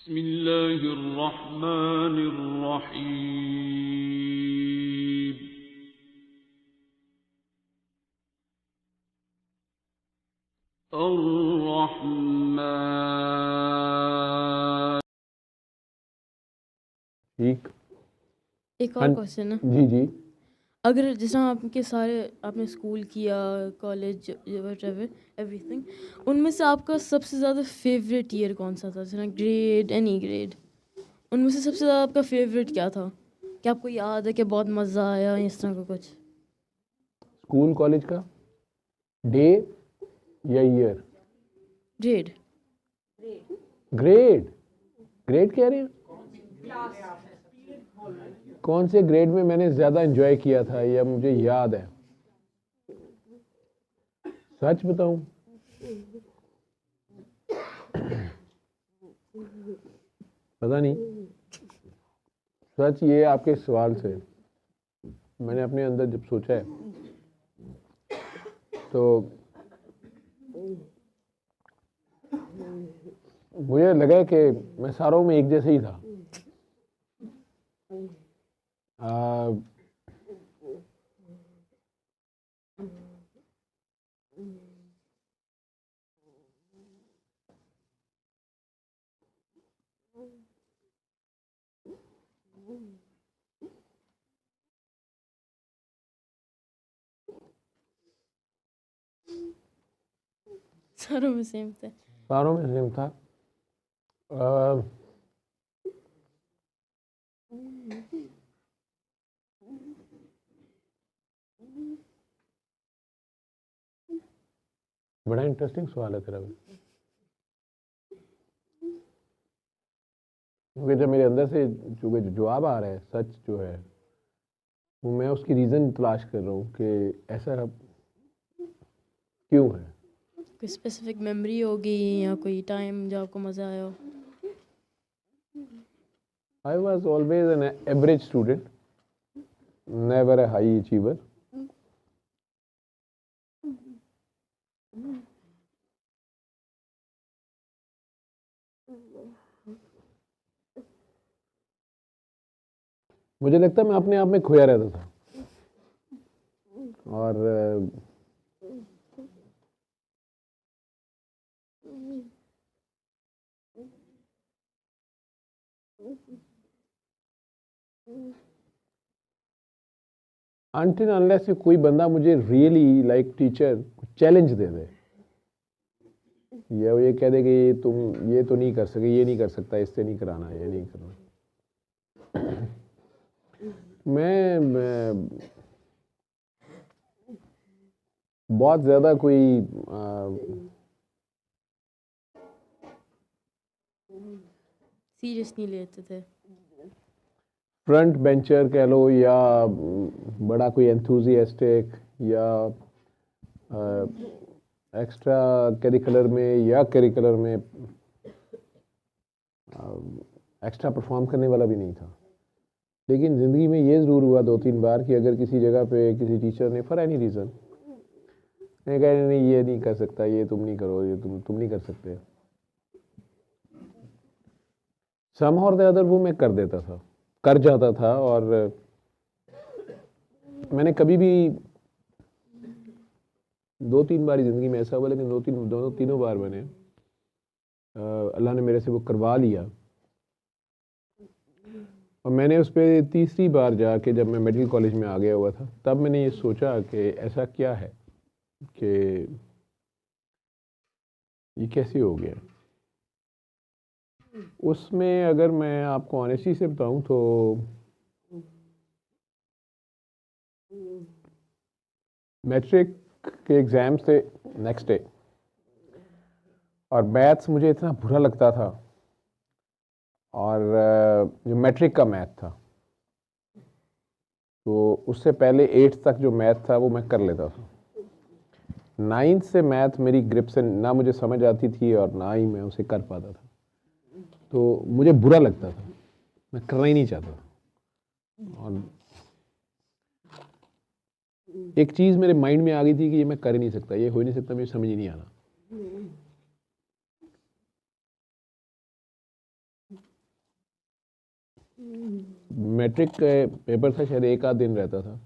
बिस्मिल्लाहिर्रहमानिर्रहीम। अर्रहमान। ठीक। एक हाँ और क्वेश्चन है, जी जी। अगर जैसा आपके सारे आपने स्कूल किया, कॉलेज, व्हाटएवर एवरीथिंग, उनमें से आपका सबसे ज़्यादा फेवरेट ईयर कौन सा था? जैसे ग्रेड, एनी ग्रेड, उनमें से सबसे ज़्यादा आपका फेवरेट क्या था? क्या आपको याद है कि बहुत मज़ा आया इस तरह का कुछ? स्कूल कॉलेज का डे या ईयर? ग्रेड। ग्रेड। ग्रेड कह रहे हैं? कौन से ग्रेड में मैंने ज़्यादा एंजॉय किया था या मुझे याद है? सच बताऊं, पता नहीं। सच, ये आपके सवाल से मैंने अपने अंदर जब सोचा है तो मुझे लगा कि मैं सारों में एक जैसे ही था। सारों में सेम थे। सारों में सेम था। आ, बड़ा इंटरेस्टिंग सवाल है तेरा भी, क्योंकि जब मेरे अंदर से जो जवाब आ रहा है, सच जो है वो मैं उसकी रीज़न तलाश कर रहा हूँ कि ऐसा क्यों है। कोई स्पेसिफिक मेमोरी होगी या कोई टाइम जो आपको मज़ा आया हो? I was always an average student, never a high achiever. मुझे लगता है मैं अपने आप में खोया रहता था और अनटिल अनलेस कोई बंदा मुझे रियली लाइक टीचर चैलेंज दे दे या वो ये कह दे कि तुम ये तो नहीं कर सके, ये नहीं कर सकता, इससे नहीं कराना, ये नहीं करना, मैं बहुत ज़्यादा कोई सीरियस नहीं लेते थे? फ्रंट बेंचर कह लो या बड़ा कोई एंथुजियास्टिक या एक्स्ट्रा करिकुलर में या करिकुलर में एक्स्ट्रा परफॉर्म करने वाला भी नहीं था। लेकिन ज़िंदगी में ये ज़रूर हुआ 2-3 बार कि अगर किसी जगह पे किसी टीचर ने फॉर एनी रीज़न मैं कह नहीं ये नहीं कर सकता, ये तुम नहीं करो, ये तुम नहीं कर सकते, सम और द अदर वो मैं कर देता था, कर जाता था। और मैंने कभी भी 2-3 बार ज़िंदगी में ऐसा हुआ, लेकिन दोनों तीनों बार मैंने अल्लाह ने मेरे से वो करवा लिया। और मैंने उस पर तीसरी बार जाके जब मैं मेडिकल कॉलेज में आ गया हुआ था, तब मैंने ये सोचा कि ऐसा क्या है कि ये कैसे हो गया। उसमें अगर मैं आपको ऑनेस्टी से बताऊं तो मैट्रिक के एग्ज़ाम थे नेक्स्ट डे, और मैथ्स मुझे इतना बुरा लगता था, और जो मैट्रिक का मैथ था तो उससे पहले 8th तक जो मैथ था वो मैं कर लेता था। 9th से मैथ मेरी ग्रिप से ना मुझे समझ आती थी और ना ही मैं उसे कर पाता था, तो मुझे बुरा लगता था, मैं करना ही नहीं चाहता था। और एक चीज़ मेरे माइंड में आ गई थी कि ये मैं कर ही नहीं सकता, ये हो ही नहीं सकता, मुझे समझ ही नहीं आना। मैट्रिक का पेपर था, शायद एक आध दिन रहता था,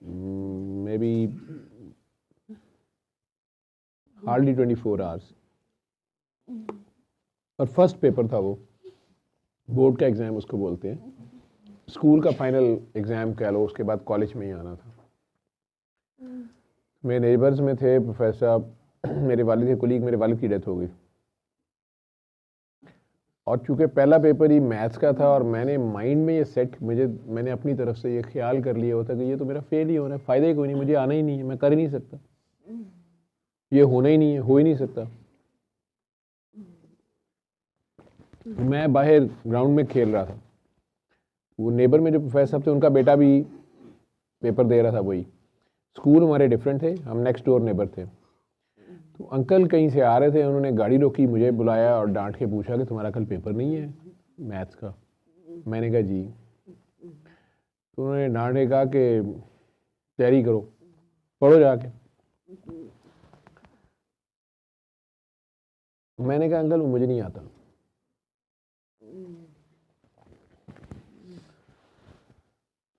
मे बी हार्डली 24 आवर्स। और फर्स्ट पेपर था वो, बोर्ड का एग्ज़ाम उसको बोलते हैं, स्कूल का फाइनल एग्ज़ाम कह लो, उसके बाद कॉलेज में ही आना था। मेरे नेबर्स में थे प्रोफेसर, मेरे वालिद के कुलीग, मेरे वालिद की डेथ हो गई, और चूंकि पहला पेपर ही मैथ्स का था और मैंने माइंड में ये सेट, मैंने अपनी तरफ से ये ख्याल कर लिया होता कि ये तो मेरा फेल ही होना है, फ़ायदा ही कोई नहीं, मुझे आना ही नहीं है, मैं कर ही नहीं सकता, ये होना ही नहीं है, हो ही नहीं सकता। मैं बाहर ग्राउंड में खेल रहा था, वो नेबर में जो प्रोफेसर साहब थे उनका बेटा भी पेपर दे रहा था, वही स्कूल हमारे डिफरेंट थे, हम नेक्स्ट डोर नेबर थे। तो अंकल कहीं से आ रहे थे, उन्होंने गाड़ी रोकी, मुझे बुलाया और डांट के पूछा कि तुम्हारा कल पेपर नहीं है मैथ्स का? मैंने कहा जी। तो उन्होंने डांट के कहा कि तैयारी करो, पढ़ो जाके। मैंने कहा अंकल मुझे नहीं आता।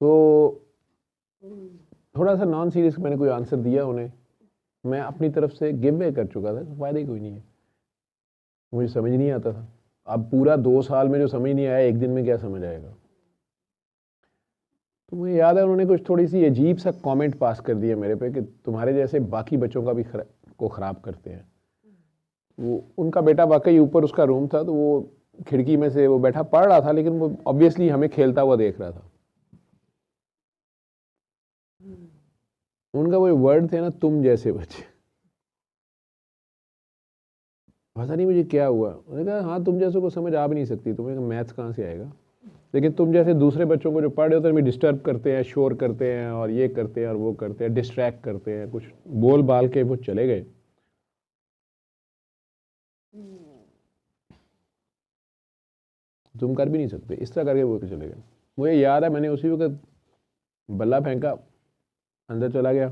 तो थोड़ा सा नॉन सीरियस मैंने कोई आंसर दिया उन्हें, मैं अपनी तरफ से गिव वे कर चुका था, फ़ायदा ही कोई नहीं है, मुझे समझ नहीं आता था। अब पूरा 2 साल में जो समझ नहीं आया, एक दिन में क्या समझ आएगा। तो मुझे याद है उन्होंने कुछ थोड़ी सी अजीब सा कमेंट पास कर दिया मेरे पे कि तुम्हारे जैसे बाकी बच्चों का भी को ख़राब करते हैं। वो उनका बेटा वाकई ऊपर उसका रूम था, तो वो खिड़की में से वो बैठा पढ़ रहा था, लेकिन वो ऑब्वियसली हमें खेलता हुआ देख रहा था। उनका वो वर्ड थे ना, तुम जैसे बच्चे। पता नहीं मुझे क्या हुआ, उन्होंने कहा हाँ तुम जैसे को समझ आ भी नहीं सकती, तुम्हें मैथ्स कहाँ से आएगा, लेकिन तुम जैसे दूसरे बच्चों को जो पढ़ रहे होते हैं डिस्टर्ब करते हैं, शोर करते हैं और ये करते हैं और वो करते हैं, डिस्ट्रैक्ट करते हैं, कुछ बोल बाल के वो चले गए। तुम कर भी नहीं सकते, इस तरह करके वो चले गए। मुझे याद है मैंने उसी वक्त बल्ला फेंका, अंदर चला गया,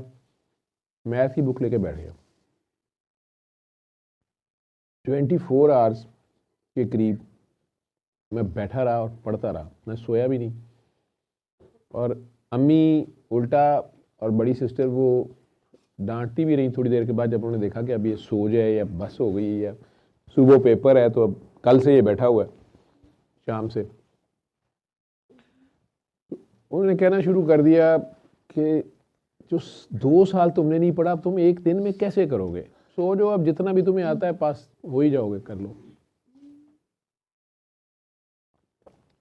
मैथ की बुक लेके बैठ गया। 24 आवर्स के करीब मैं बैठा रहा और पढ़ता रहा, मैं सोया भी नहीं। और अम्मी उल्टा और बड़ी सिस्टर वो डांटती भी रही थोड़ी देर के बाद, जब उन्होंने देखा कि अब ये सो जाए या बस हो गई या सुबह पेपर है, तो अब कल से ये बैठा हुआ है शाम से। उन्होंने कहना शुरू कर दिया कि जो 2 साल तुमने नहीं पढ़ा, तुम एक दिन में कैसे करोगे, सो जो अब जितना भी तुम्हें आता है पास हो ही जाओगे, कर लो।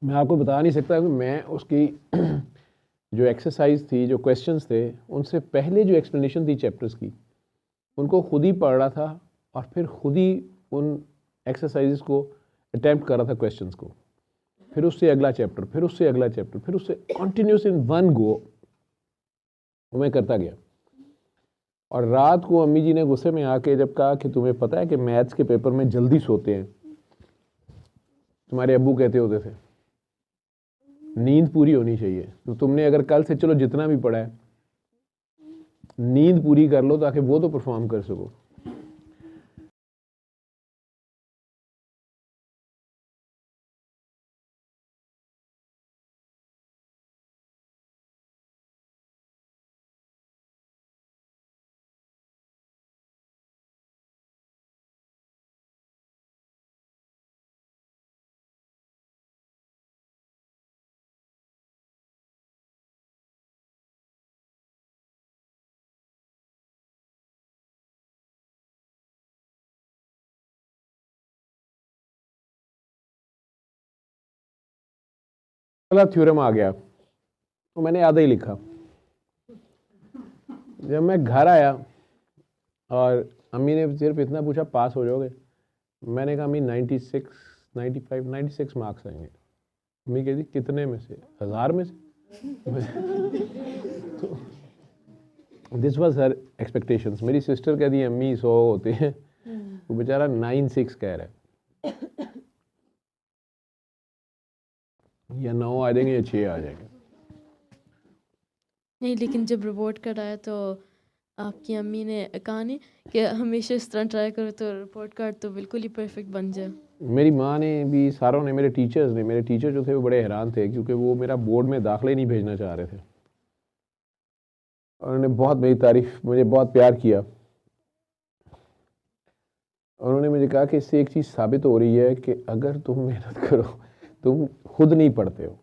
मैं आपको बता नहीं सकता कि मैं उसकी जो एक्सरसाइज थी, जो क्वेश्चंस थे, उनसे पहले जो एक्सप्लेनेशन थी चैप्टर्स की, उनको खुद ही पढ़ रहा था और फिर खुद ही उन एक्सरसाइजेस को अटैम्प्ट कर रहा था क्वेश्चंस को, फिर उससे अगला चैप्टर, फिर उससे अगला चैप्टर, फिर उससे कंटिन्यूस इन वन गो मैं करता गया। और रात को अम्मी जी ने गुस्से में आके जब कहा कि तुम्हें पता है कि मैथ्स के पेपर में जल्दी सोते हैं, तुम्हारे अब्बू कहते होते थे नींद पूरी होनी चाहिए, तो तुमने अगर कल से चलो जितना भी पढ़ा है नींद पूरी कर लो ताकि वो तो परफॉर्म कर सको। अगला थ्योरम आ गया, तो मैंने आधा ही लिखा। जब मैं घर आया और अम्मी ने सिर्फ इतना पूछा पास हो जाओगे, मैंने कहा अम्मी 96, 95, 96 मार्क्स आएंगे। अम्मी कहती कितने में से, 1000 में से। तो दिस वाज हर एक्सपेक्टेशंस। मेरी सिस्टर कहती है अम्मी 100 होते हैं, वो बेचारा 96 कह रहा है, या 9 आ जाएंगे या 6 आ जाएंगे। नहीं, लेकिन जब रिपोर्ट कार्ड आया तो आपकी अम्मी ने कहा नहीं कि हमेशा इस तरह ट्राई करो तो रिपोर्ट कार्ड तो बिल्कुल ही परफेक्ट बन जाए। मेरी माँ ने भी, सारों ने, मेरे टीचर्स ने, मेरे टीचर जो थे वो बड़े हैरान थे क्योंकि वो मेरा बोर्ड में दाखिला ही नहीं भेजना चाह रहे थे। उन्होंने बहुत मेरी तारीफ, मुझे बहुत प्यार किया। उन्होंने मुझे कहा कि इससे एक चीज़ साबित हो रही है कि अगर तुम मेहनत करो, तुम खुद नहीं पढ़ते हो।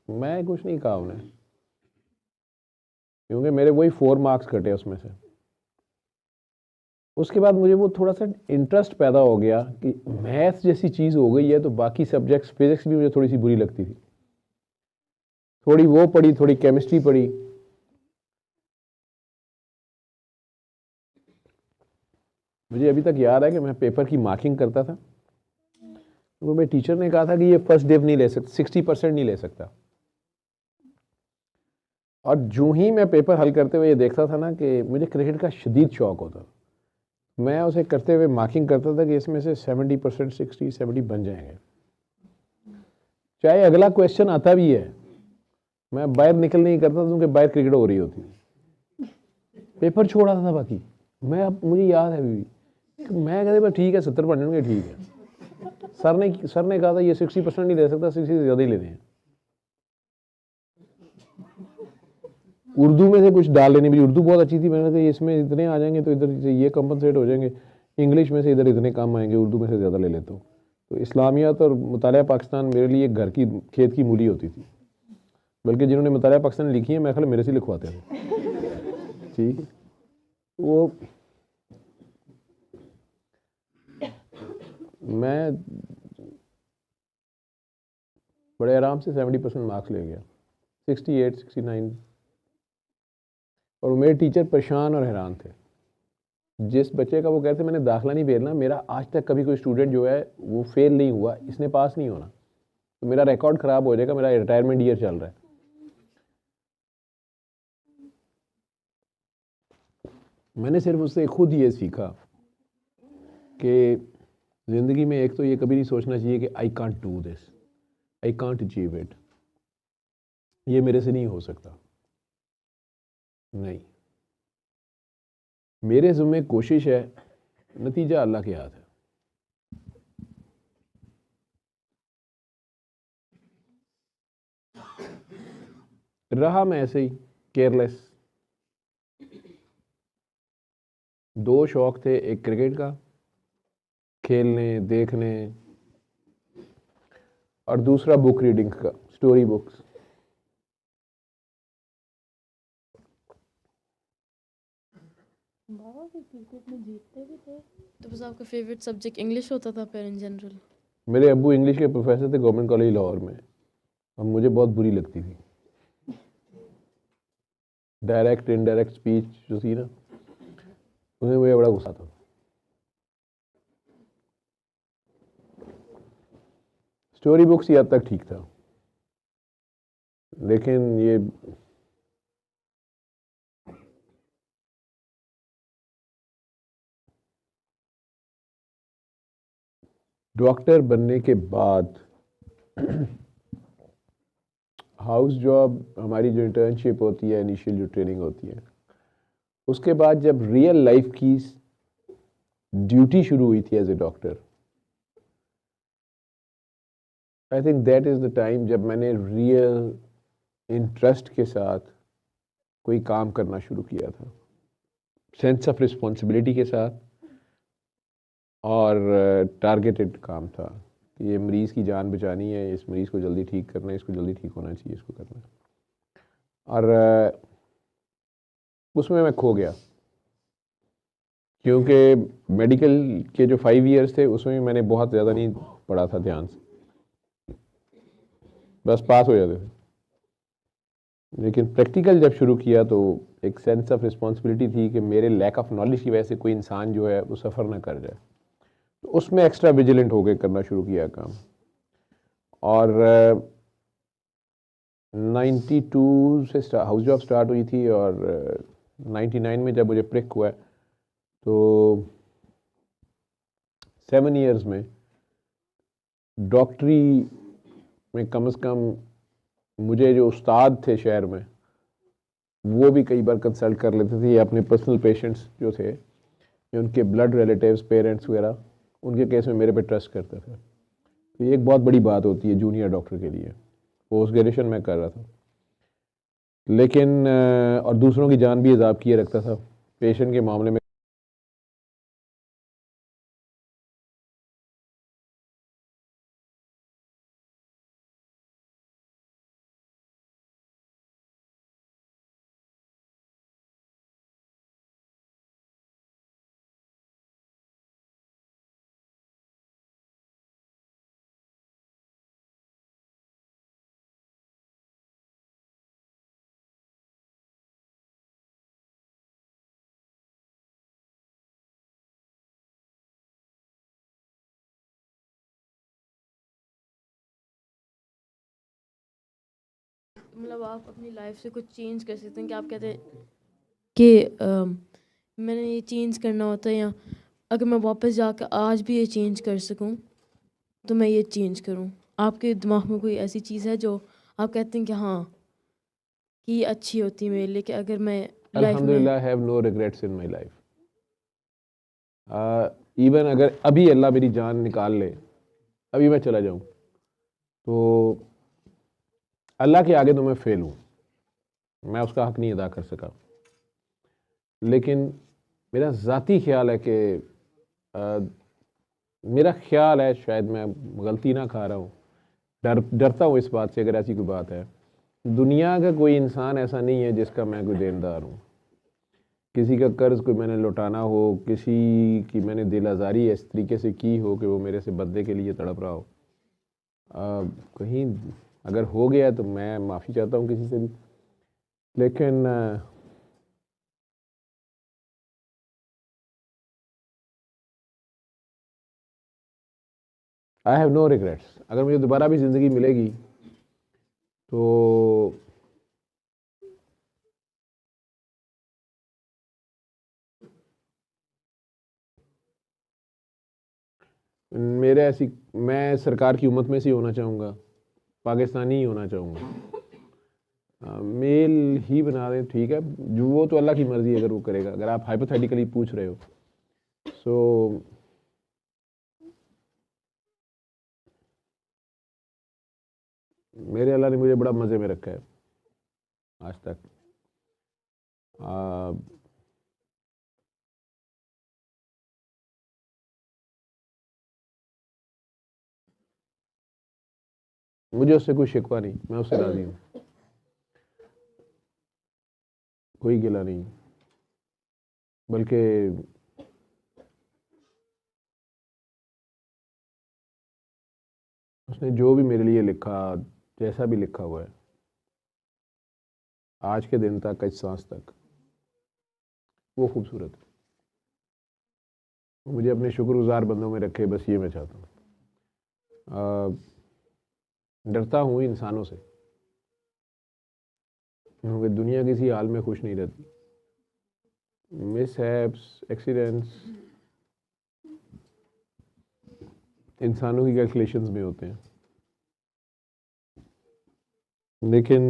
मैं कुछ नहीं कहा उन्हें क्योंकि मेरे वही 4 मार्क्स कटे उसमें से। उसके बाद मुझे वो थोड़ा सा इंटरेस्ट पैदा हो गया कि मैथ्स जैसी चीज़ हो गई है तो बाकी सब्जेक्ट्स, फिजिक्स भी मुझे थोड़ी सी बुरी लगती थी, थोड़ी वो पढ़ी, थोड़ी केमिस्ट्री पढ़ी। मुझे अभी तक याद है कि मैं पेपर की मार्किंग करता था तो मेरे टीचर ने कहा था कि ये फर्स्ट डिव नहीं ले सकता, 60% नहीं ले सकता। और जो ही मैं पेपर हल करते हुए ये देखता था ना कि मुझे क्रिकेट का शदीद शौक होता, मैं उसे करते हुए मार्किंग करता था कि इसमें से 70%, 60, 70 बन जाएंगे। चाहे अगला क्वेश्चन आता भी है, मैं बाहर निकल नहीं करता था क्योंकि बाहर क्रिकेट हो रही होती, पेपर छोड़ा था बाकी। मैं, अब मुझे याद है अभी भी, मैं कहते ठीक है 70 बन जाएंगे, ठीक है। सर ने कहा था ये 60% नहीं दे सकता, 60 से ज़्यादा ही लेने हैं। उर्दू में से कुछ डाल लेने, मेरी उर्दू बहुत अच्छी थी, मैंने कहा इसमें इतने आ जाएंगे तो इधर से ये कंपनसेट हो जाएंगे, इंग्लिश में से इधर इतने कम आएंगे, उर्दू में से ज़्यादा ले लेता हूँ। तो इस्लामियात और मुतालिया पाकिस्तान मेरे लिए घर की खेत की मूली होती थी, बल्कि जिन्होंने मुतालिया पाकिस्तान लिखी है मैं ख्याल मेरे से लिखवाते थे। ठीक है, वो मैं बड़े आराम से 70% मार्क्स ले गया, 68, 69। और मेरे टीचर परेशान और हैरान थे। जिस बच्चे का वो कहते मैंने दाखिला नहीं भेजना, मेरा आज तक कभी कोई स्टूडेंट जो है वो फेल नहीं हुआ, इसने पास नहीं होना, तो मेरा रिकॉर्ड ख़राब हो जाएगा, मेरा रिटायरमेंट ईयर चल रहा है। मैंने सिर्फ उससे खुद ये सीखा कि ज़िंदगी में एक तो ये कभी नहीं सोचना चाहिए कि I can't do this, I can't achieve it, ये मेरे से नहीं हो सकता। नहीं, मेरे ज़िम्मे कोशिश है, नतीजा अल्लाह के हाथ है। रहा मैं ऐसे ही केयरलेस। 2 शौक थे, एक क्रिकेट का खेलने देखने, और दूसरा बुक रीडिंग का, स्टोरी बुक्स। बाबा भी क्रिकेट में जीतते भी थे। तो बस आपका फेवरेट सब्जेक्ट इंग्लिश होता था फिर इन जनरल? मेरे अब्बू इंग्लिश के प्रोफेसर थे गवर्नमेंट कॉलेज लाहौर में, और मुझे बहुत बुरी लगती थी। डायरेक्ट इनडायरेक्ट स्पीच जो थी ना, उन्हें मुझे बड़ा गुस्सा था। स्टोरी बुक्स ही हद तक ठीक था, लेकिन ये डॉक्टर बनने के बाद हाउस जॉब, हमारी जो इंटर्नशिप होती है, इनिशियल जो ट्रेनिंग होती है, उसके बाद जब रियल लाइफ की ड्यूटी शुरू हुई थी as a doctor, I think that is the time जब मैंने रियल इंटरेस्ट के साथ कोई काम करना शुरू किया था, सेंस ऑफ रिस्पॉन्सिबिलिटी के साथ, और टारगेटेड काम था कि ये मरीज़ की जान बचानी है, इस मरीज़ को जल्दी ठीक करना है, इसको जल्दी ठीक होना चाहिए, इसको करना है। और उसमें मैं खो गया क्योंकि मेडिकल के जो 5 इयर्स थे उसमें भी मैंने बहुत ज़्यादा नहीं पढ़ा था ध्यान से, बस पास हो जाते थे। लेकिन प्रैक्टिकल जब शुरू किया तो एक सेंस ऑफ रिस्पॉन्सिबिलिटी थी कि मेरे लैक ऑफ नॉलेज की वजह से कोई इंसान जो है वो सफ़र ना कर जाए, तो उसमें एक्स्ट्रा विजिलेंट होकर करना शुरू किया काम। और 92 से हाउस जॉब स्टार्ट हुई थी, और 99 में जब मुझे प्रिक हुआ तो 7 इयर्स में डॉक्टरी में कम से कम मुझे जो उस्ताद थे शहर में, वो भी कई बार कंसल्ट कर लेते थे, या अपने पर्सनल पेशेंट्स जो थे, उनके ब्लड रिलेटिव्स, पेरेंट्स वगैरह, उनके केस में मेरे पे ट्रस्ट करते थे। तो ये एक बहुत बड़ी बात होती है जूनियर डॉक्टर के लिए। पोस्ट ग्रेजुएशन मैं कर रहा था, लेकिन और दूसरों की जान भी हिसाब किए रखता था पेशेंट के मामले में। मतलब आप अपनी लाइफ से कुछ चेंज कर सकते हैं कि आप कहते हैं कि मैंने ये चेंज करना होता है, या अगर मैं वापस जाकर आज भी ये चेंज कर सकूं तो मैं ये चेंज करूं। आपके दिमाग में कोई ऐसी चीज़ है जो आप कहते हैं कि हाँ कि ये अच्छी होती है मेरे लिए, कि अगर मैं लाइफ में अल्हम्दुलिल्लाह have no regrets in my life. Even अगर अभी अल्लाह मेरी जान निकाल ले, अभी मैं चला जाऊं, तो अल्लाह के आगे तो मैं फेल हूँ, मैं उसका हक नहीं अदा कर सका। लेकिन मेरा ज़ाती ख्याल है कि मेरा ख्याल है, शायद मैं गलती ना खा रहा हूँ, डरता हूँ इस बात से, अगर ऐसी कोई बात है, दुनिया का कोई इंसान ऐसा नहीं है जिसका मैं कोई देनदार हूँ। किसी का कर्ज कोई मैंने लौटाना हो, किसी की मैंने दिल आज़ारी इस तरीके से की हो कि वो मेरे से बदले के लिए तड़प रहा हो, कहीं अगर हो गया तो मैं माफ़ी चाहता हूँ किसी से भी। लेकिन आई हैव नो रिग्रेट्स। अगर मुझे दोबारा भी ज़िंदगी मिलेगी तो मेरे ऐसी, मैं सरकार की उम्मत में से होना चाहूँगा, पाकिस्तानी ही होना चाहूँगा। मेल ही बना दें, ठीक है, जो वो तो अल्लाह की मर्ज़ी अगर वो करेगा। अगर आप हाइपोथेटिकली पूछ रहे हो, सो मेरे अल्लाह ने मुझे बड़ा मज़े में रखा है आज तक। मुझे उससे कोई शिकवा नहीं, मैं उससे राज़ी हूँ, कोई गिला नहीं। बल्कि उसने जो भी मेरे लिए लिखा, जैसा भी लिखा हुआ है, आज के दिन तक, इस सांस तक, वो खूबसूरत है। मुझे अपने शुक्रगुजार बंदों में रखे, बस ये मैं चाहता हूँ। डरता हूँ इंसानों से, क्योंकि दुनिया किसी हाल में खुश नहीं रहती। मिसहैप्स, एक्सीडेंट्स इंसानों की कैलकुलेशंस में होते हैं, लेकिन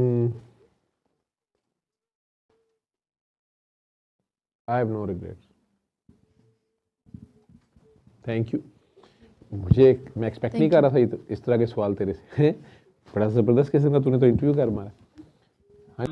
I have no regrets. Thank you. मैं एक्सपेक्ट नहीं कर रहा था इस तरह के सवाल तेरे से। बड़ा ज़बरदस्त किस्म का तूने तो इंटरव्यू कर मारा।